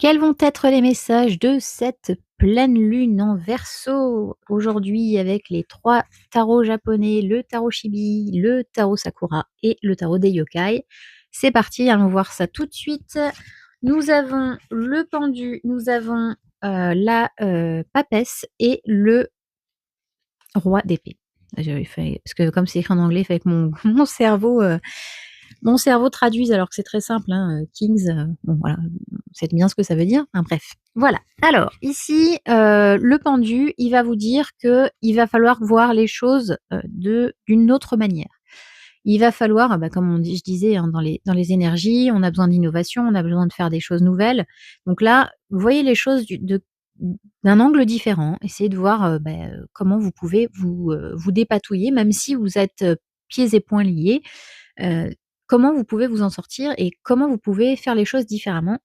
Quels vont être les messages de cette pleine lune en Verseau? Aujourd'hui avec les 3 tarots japonais, le tarot Shibi, le tarot Sakura et le tarot des yokai. C'est parti, allons voir ça tout de suite. Nous avons le pendu, nous avons, la, papesse et le roi d'épée. J'avais fait parce que comme c'est écrit en anglais, il fallait que mon mon cerveau traduise alors que c'est très simple, hein, Kings, bon voilà, c'est bien ce que ça veut dire. Enfin bref, voilà. Alors ici, le pendu, il va vous dire que il va falloir voir les choses, d'une autre manière. Il va falloir, bah, comme je disais, hein, dans les énergies, on a besoin d'innovation, on a besoin de faire des choses nouvelles. Donc là, voyez les choses d'un angle différent. Essayez de voir, comment vous pouvez vous dépatouiller, même si vous êtes, pieds et poings liés. Heu, Comment vous pouvez vous en sortir et comment vous pouvez faire les choses différemment.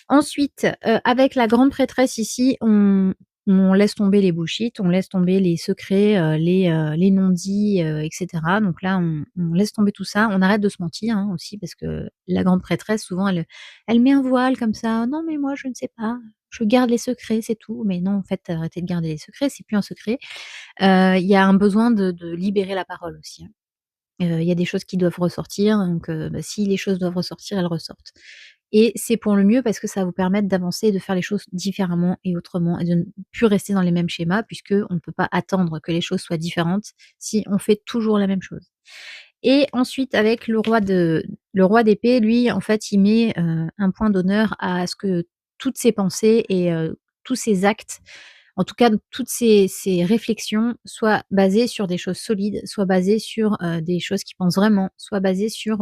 Ensuite, avec la grande prêtresse ici, on laisse tomber les bullshit, on laisse tomber les secrets, les non-dits, et cetera. Donc là, on laisse tomber tout ça. On arrête de se mentir, hein, aussi parce que la grande prêtresse souvent elle met un voile comme ça: «Non mais moi je ne sais pas, je garde les secrets, c'est tout». Mais non, en fait, arrêtez de garder les secrets, c'est plus un secret. Il y a un besoin de libérer la parole aussi, hein. Il y a des choses qui doivent ressortir, donc si les choses doivent ressortir, elles ressortent et c'est pour le mieux parce que ça va vous permettre d'avancer et de faire les choses différemment et autrement et de ne plus rester dans les mêmes schémas puisque on ne peut pas attendre que les choses soient différentes si on fait toujours la même chose et ensuite avec le roi d'épée, lui, en fait, il met, un point d'honneur à ce que toutes ses pensées et tous ses actes, en tout cas toutes ses réflexions soient basées sur des choses solides, soient basées sur, des choses qu'il pense vraiment, soient basées sur,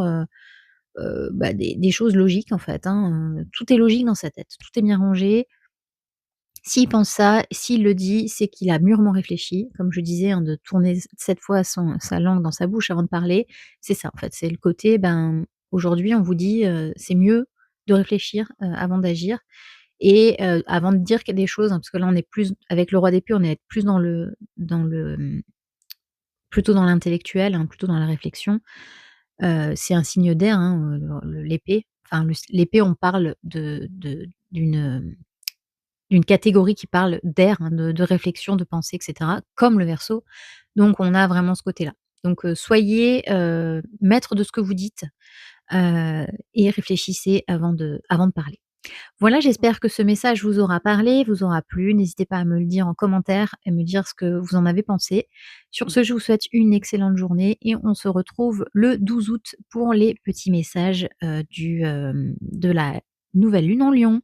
des choses logiques en fait, hein, tout est logique dans sa tête, tout est bien rangé. S'il pense ça, s'il le dit, c'est qu'il a mûrement réfléchi. Comme je disais, hein, de tourner 7 fois sa langue dans sa bouche avant de parler, c'est ça en fait. C'est le côté, ben, aujourd'hui on vous dit, c'est mieux de réfléchir, avant d'agir et avant de dire des choses, hein, parce que là on est plus avec le roi d'épée, on est plus plutôt dans l'intellectuel, hein, plutôt dans la réflexion. C'est un signe d'air, hein, l'épée. Enfin l'épée, on parle d'une catégorie qui parle d'air, hein, de réflexion, de pensée et cetera, comme le Verseau. Donc on a vraiment ce côté-là. Donc soyez, maître de ce que vous dites, et réfléchissez avant de parler. Voilà, j'espère que ce message vous aura parlé, vous aura plu. N'hésitez pas à me le dire en commentaire et me dire ce que vous en avez pensé. Sur ce, je vous souhaite une excellente journée et on se retrouve le 12 août pour les petits messages, de la nouvelle lune en Lion.